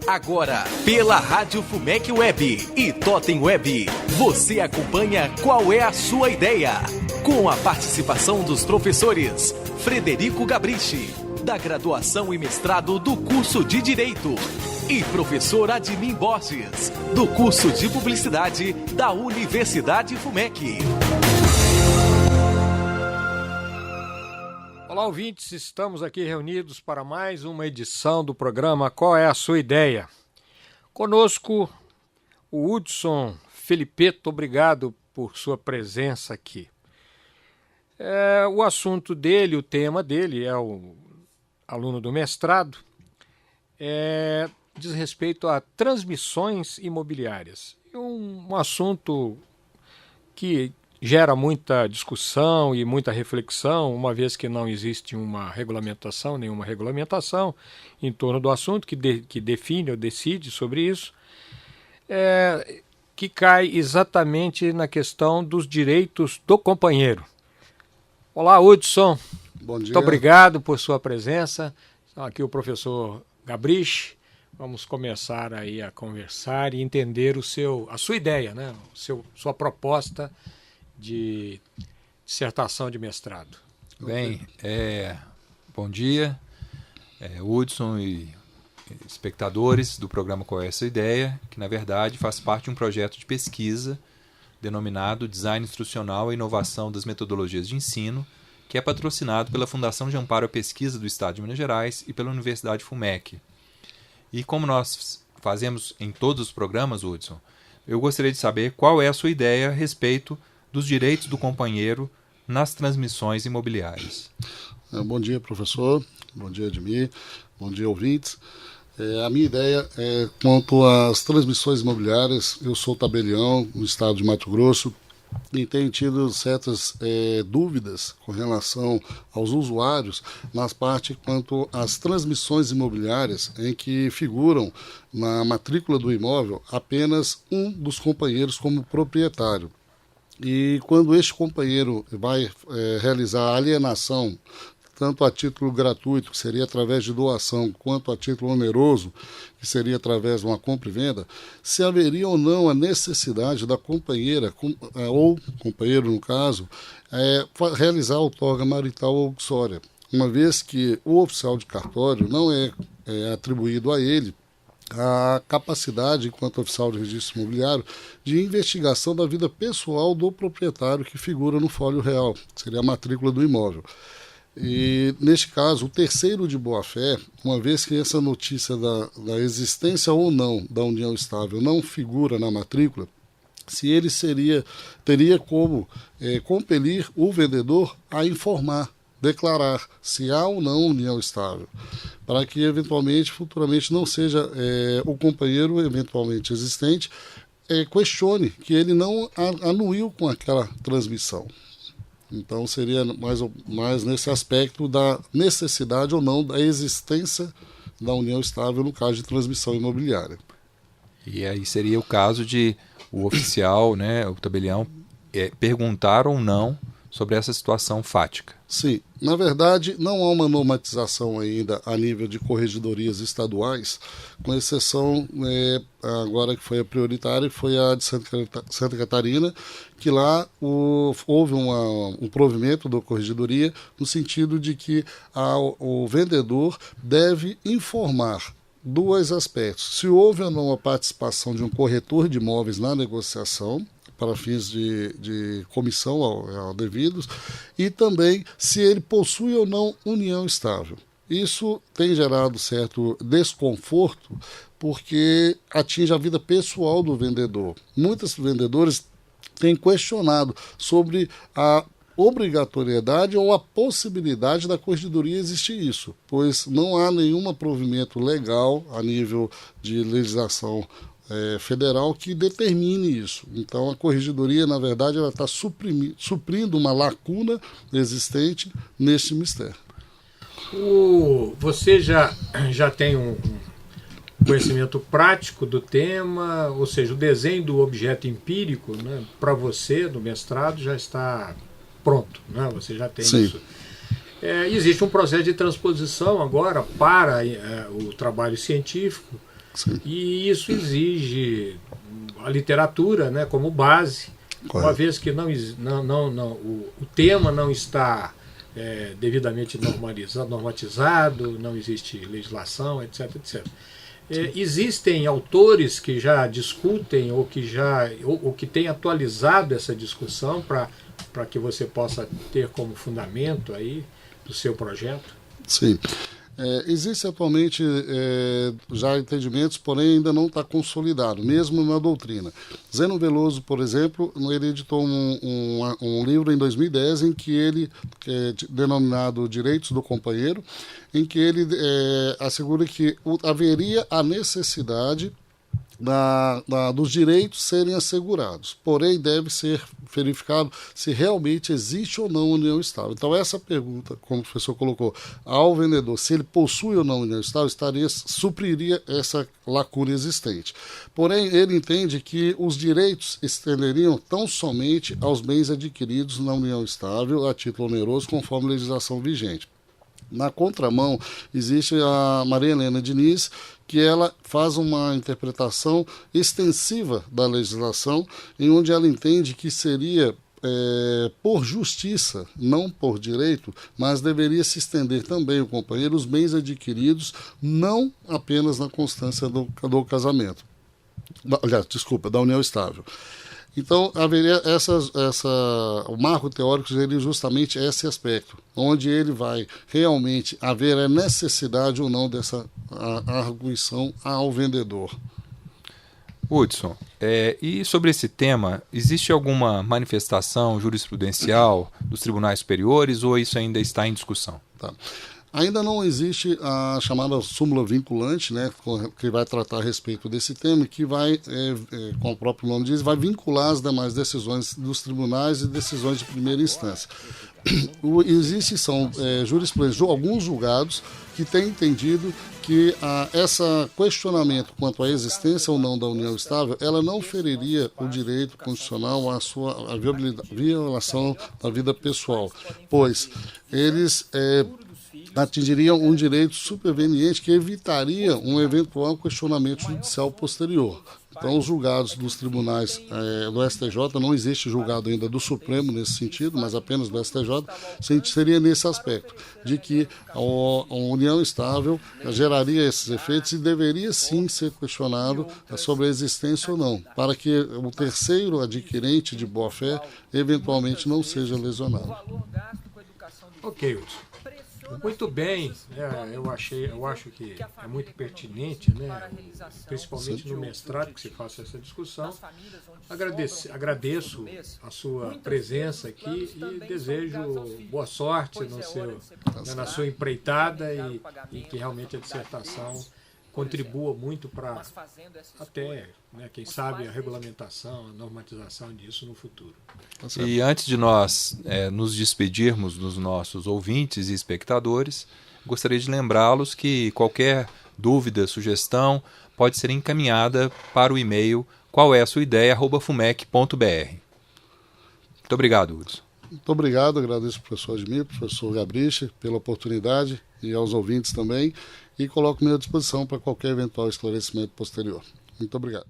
Agora, pela Rádio FUMEC Web e Totem Web, você acompanha Qual é a Sua Ideia? Com a participação dos professores Frederico Gabrichi, da graduação e mestrado do curso de Direito, e professor Admin Borges, do curso de Publicidade da Universidade FUMEC. Olá, ouvintes, estamos aqui reunidos para mais uma edição do programa Qual é a Sua Ideia? Conosco, o Hudson Felipeto, obrigado por sua presença aqui. O assunto dele, o tema dele, é o aluno do mestrado, diz respeito a transmissões imobiliárias. Um assunto que gera muita discussão e muita reflexão, uma vez que não existe nenhuma regulamentação em torno do assunto que define ou decide sobre isso, que cai exatamente na questão dos direitos do companheiro. Olá, Hudson. Bom dia. Muito obrigado por sua presença. Aqui o professor Gabrichi. Vamos começar aí a conversar e entender a sua ideia, né? Sua proposta de dissertação de mestrado. Bem, bom dia, Hudson e espectadores do programa Qual é a Sua Ideia, que na verdade faz parte de um projeto de pesquisa denominado Design Instrucional e Inovação das Metodologias de Ensino, que é patrocinado pela Fundação de Amparo à Pesquisa do Estado de Minas Gerais e pela Universidade FUMEC. E como nós fazemos em todos os programas, Hudson, eu gostaria de saber qual é a sua ideia a respeito dos direitos do companheiro nas transmissões imobiliárias. Bom dia, professor. Bom dia, Admir. Bom dia, ouvintes. A minha ideia é quanto às transmissões imobiliárias. Eu sou tabelião no estado de Mato Grosso e tenho tido certas dúvidas com relação aos usuários nas partes quanto às transmissões imobiliárias em que figuram na matrícula do imóvel apenas um dos companheiros como proprietário. E quando este companheiro vai realizar a alienação, tanto a título gratuito, que seria através de doação, quanto a título oneroso, que seria através de uma compra e venda, se haveria ou não a necessidade da companheira, ou companheiro no caso, realizar a outorga marital ou uxória, uma vez que o oficial de cartório não é atribuído a ele a capacidade, enquanto oficial de registro imobiliário, de investigação da vida pessoal do proprietário que figura no fólio real, que seria a matrícula do imóvel. E, neste caso, o terceiro de boa-fé, uma vez que essa notícia da existência ou não da união estável não figura na matrícula, se ele teria como compelir o vendedor a informar, declarar se há ou não união estável, para que eventualmente, futuramente, não seja o companheiro eventualmente existente questione que ele não anuiu com aquela transmissão. Então seria mais nesse aspecto da necessidade ou não da existência da união estável no caso de transmissão imobiliária. E aí seria o caso de o oficial, né, o tabelião, perguntar ou não sobre essa situação fática. Sim, na verdade não há uma normatização ainda a nível de corregedorias estaduais, com exceção agora que foi a prioritária, foi a de Santa Catarina, que lá houve um provimento da corregedoria no sentido de que o vendedor deve informar dois aspectos: se houve ou não a participação de um corretor de imóveis na negociação, para fins de comissão ao devidos, e também se ele possui ou não união estável. Isso tem gerado certo desconforto, porque atinge a vida pessoal do vendedor. Muitos vendedores têm questionado sobre a obrigatoriedade ou a possibilidade da corregedoria existir isso, pois não há nenhum provimento legal a nível de legislação federal que determine isso. Então a corregedoria, na verdade, ela está suprindo uma lacuna existente neste mistério. Você já tem um conhecimento prático do tema, ou seja, o desenho do objeto empírico, né, para você, do mestrado, já está pronto, né? Você já tem Sim. isso. Existe um processo de transposição agora para o trabalho científico. Sim. E isso exige a literatura, né, como base, Correto. uma vez que o tema não está devidamente normatizado, não existe legislação, etc, etc. Existem autores que já discutem ou que têm atualizado essa discussão para que você possa ter como fundamento aí do seu projeto? Sim. Existe atualmente já entendimentos, porém ainda não está consolidado, mesmo na doutrina. Zeno Veloso, por exemplo, ele editou um livro em 2010 em que ele, denominado Direitos do Companheiro, em que ele assegura que haveria a necessidade dos direitos serem assegurados, porém deve ser verificado se realmente existe ou não união estável. Então essa pergunta, como o professor colocou, ao vendedor, se ele possui ou não união estável, supriria essa lacuna existente. Porém, ele entende que os direitos estenderiam tão somente aos bens adquiridos na união estável a título oneroso, conforme a legislação vigente. Na contramão, existe a Maria Helena Diniz, que ela faz uma interpretação extensiva da legislação, em onde ela entende que seria por justiça, não por direito, mas deveria se estender também o companheiro os bens adquiridos, não apenas na constância do casamento. Aliás, desculpa, da união estável. Então, haveria o marco teórico seria justamente esse aspecto, onde ele vai realmente haver a necessidade ou não dessa arguição ao vendedor. Hudson, e sobre esse tema, existe alguma manifestação jurisprudencial dos tribunais superiores ou isso ainda está em discussão? Tá. Ainda não existe a chamada súmula vinculante, né, que vai tratar a respeito desse tema, que vai, como o próprio nome diz, vai vincular as demais decisões dos tribunais e decisões de primeira instância. São jurisprudências de alguns julgados que têm entendido que esse questionamento quanto à existência ou não da união estável, ela não feriria o direito constitucional à violação da vida pessoal, pois eles atingiriam um direito superveniente que evitaria um eventual questionamento judicial posterior. Então, os julgados dos tribunais do STJ, não existe julgado ainda do Supremo nesse sentido, mas apenas do STJ, seria nesse aspecto, de que a união estável geraria esses efeitos e deveria sim ser questionado sobre a existência ou não, para que o terceiro adquirente de boa-fé eventualmente não seja lesionado. Ok, Hudson. Muito bem, eu acho que é muito pertinente, né, principalmente no mestrado que se faça essa discussão. Agradeço a sua presença aqui e desejo boa sorte na sua empreitada e que realmente a dissertação contribua muito para até, quem sabe, a regulamentação, a normatização disso no futuro. E antes de nós nos despedirmos dos nossos ouvintes e espectadores, gostaria de lembrá-los que qualquer dúvida, sugestão, pode ser encaminhada para o e-mail qualéasuaideia@fumec.br. Muito obrigado, Hudson. Muito obrigado, agradeço ao professor Admir, professor Gabriche, pela oportunidade e aos ouvintes também, e coloco-me à disposição para qualquer eventual esclarecimento posterior. Muito obrigado.